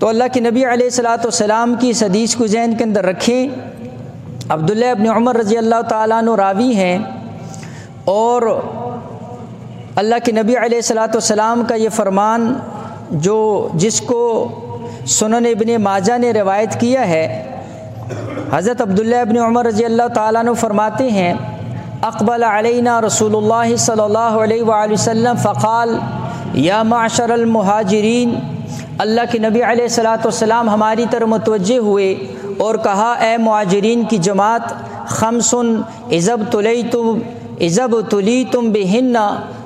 تو اللہ کے نبی علیہ الصلوۃ والسلام کی اس حدیث کو ذہن کے اندر رکھیں۔ عبداللہ ابن عمر رضی اللہ تعالیٰ عنہ راوی ہیں، اور اللہ کے نبی علیہ الصلوۃ والسلام کا یہ فرمان جس کو سنن ابن ماجہ نے روایت کیا ہے، حضرت عبداللہ ابن عمر رضی اللہ تعالیٰ عنہ فرماتے ہیں اقبل علینا رسول اللہ صلی اللہ علیہ وآلہ وسلم فقال یا معشر المہاجرین، اللہ کے نبی علیہ الصلوۃ والسلام ہماری طرف متوجہ ہوئے اور کہا اے مہاجرین کی جماعت، خمس اذا ابتلیتم بہن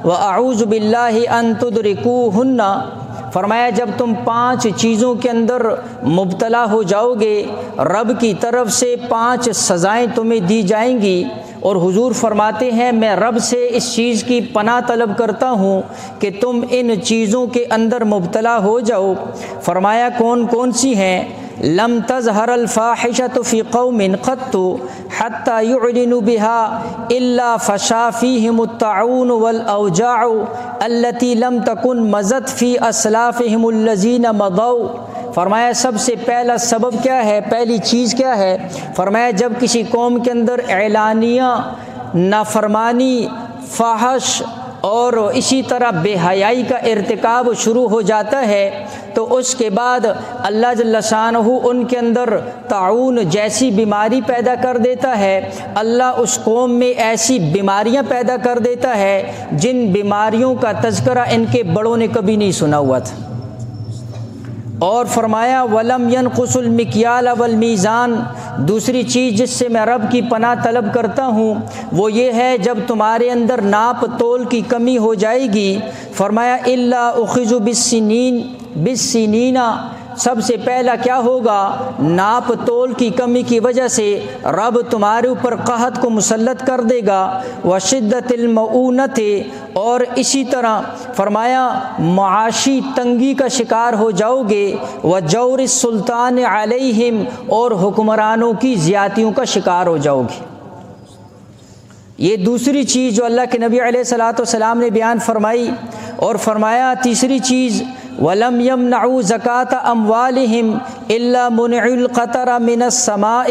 واعوذ باللہ ان تدرکوہن، فرمایا جب تم 5 چیزوں کے اندر مبتلا ہو جاؤ گے، رب کی طرف سے 5 سزائیں تمہیں دی جائیں گی، اور حضور فرماتے ہیں میں رب سے اس چیز کی پناہ طلب کرتا ہوں کہ تم ان چیزوں کے اندر مبتلا ہو جاؤ۔ فرمایا کون کون سی ہیں؟ لم تظہر الفاحشۃ فی قوم قط حتی یعلنوا بها الا فشا فیہم الطاعون والاوجاع التي لم تکن مضت فی اسلافہم الذین مضوا۔ فرمایا سب سے پہلا سبب کیا ہے، پہلی چیز کیا ہے؟ فرمایا جب کسی قوم کے اندر اعلانیہ نافرمانی، فحش اور اسی طرح بے حیائی کا ارتکاب شروع ہو جاتا ہے تو اس کے بعد اللہ جل شانہ ان کے اندر طاعون جیسی بیماری پیدا کر دیتا ہے، اللہ اس قوم میں ایسی بیماریاں پیدا کر دیتا ہے جن بیماریوں کا تذکرہ ان کے بڑوں نے کبھی نہیں سنا ہوا تھا۔ اور فرمایا وَلَمْ يَنْقُصُ الْمِكْيَالَ وَالْمِيزَانَ، دوسری چیز جس سے میں رب کی پناہ طلب کرتا ہوں وہ یہ ہے جب تمہارے اندر ناپ تول کی کمی ہو جائے گی، فرمایا إِلَّا أُخِذُ بِالسِّنِينَ، سب سے پہلا کیا ہوگا؟ ناپ تول کی کمی کی وجہ سے رب تمہارے اوپر قحط کو مسلط کر دے گا، وشدت المعونت، اور اسی طرح فرمایا معاشی تنگی کا شکار ہو جاؤ گے، وجور السلطان علیہم، اور حکمرانوں کی زیادتیوں کا شکار ہو جاؤ گے۔ یہ دوسری چیز جو اللہ کے نبی علیہ الصلوۃ والسلام نے بیان فرمائی، اور فرمایا تیسری چیز وَلَمْ يَمْنَعُوا زَكَاةَ أَمْوَالِهِمْ إِلَّا مُنِعُوا الْقَطَرَ مِنَ السَّمَاءِ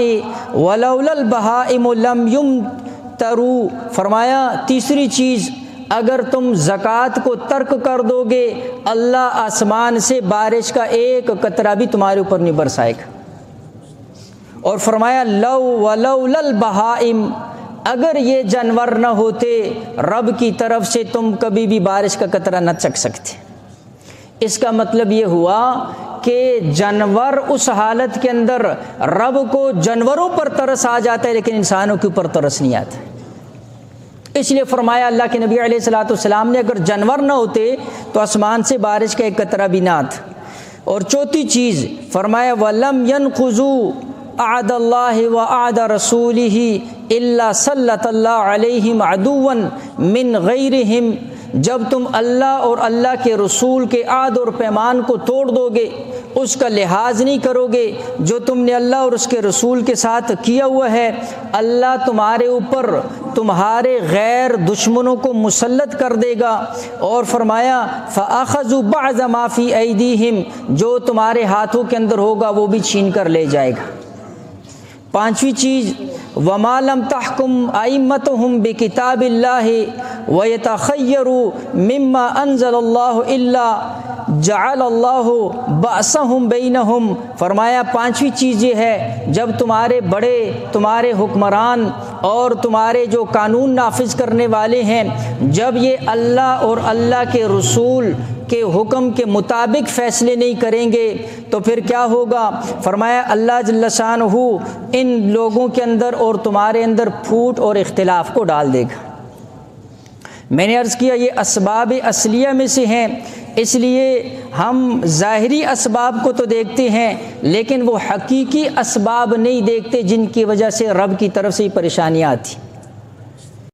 وَلَوْلَا الْبَهَائِمُ لَمْ يُمْطَرُوا، فرمایا تیسری چیز اگر تم زکوٰۃ کو ترک کر دو گے اللہ آسمان سے بارش کا ایک قطرہ بھی تمہارے اوپر نہیں برسائے گا۔ اور فرمایا وَلَوْلَا الْبَهَائِمُ، اگر یہ جانور نہ ہوتے رب کی طرف سے تم کبھی بھی بارش کا قطرہ نہ چکھ سکتے۔ اس کا مطلب یہ ہوا کہ جانور اس حالت کے اندر رب کو جانوروں پر ترس آ جاتا ہے لیکن انسانوں کے اوپر ترس نہیں آتا۔ اس لیے فرمایا اللہ کے نبی علیہ الصلوۃ والسلام نے اگر جانور نہ ہوتے تو آسمان سے بارش کا ایک قطرہ بھی نہ آتا۔ اور چوتھی چیز فرمایا وَلَمْ يَنْقُضُوا عَهْدَ اللَّهِ وَعَهْدَ رَسُولِهِ إِلَّا سَلَّطَ اللَّهُ عَلَيْهِمْ عَدُوًّا مِّنْ غَيْرِهِمْ، جب تم اللہ اور اللہ کے رسول کے عہد اور پیمان کو توڑ دو گے، اس کا لحاظ نہیں کرو گے جو تم نے اللہ اور اس کے رسول کے ساتھ کیا ہوا ہے، اللہ تمہارے اوپر تمہارے غیر دشمنوں کو مسلط کر دے گا۔ اور فرمایا فَأَخَذُوا بَعْضَ مَا فِي أَيْدِيهِمْ، جو تمہارے ہاتھوں کے اندر ہوگا وہ بھی چھین کر لے جائے گا۔ پانچویں چیز وَمَا لَمْ تَحْكُمْ أَئِمَّتُهُمْ بِكِتَابِ اللَّهِ وَيَتَخَيَّرُوا مِمَّا أَنزَلَ اللَّهُ إِلَّا جَعَلَ اللَّهُ بَأْسَهُمْ بَيْنَهُمْ، فرمایا پانچویں چیز یہ ہے جب تمہارے بڑے، تمہارے حکمران اور تمہارے جو قانون نافذ کرنے والے ہیں، جب یہ اللہ اور اللہ کے رسول کے حکم کے مطابق فیصلے نہیں کریں گے تو پھر کیا ہوگا؟ فرمایا اللہ جل شانہ ان لوگوں کے اندر اور تمہارے اندر پھوٹ اور اختلاف کو ڈال دے گا۔ میں نے عرض کیا یہ اسباب اصلیہ میں سے ہیں، اس لیے ہم ظاہری اسباب کو تو دیکھتے ہیں لیکن وہ حقیقی اسباب نہیں دیکھتے جن کی وجہ سے رب کی طرف سے پریشانیاں آتی۔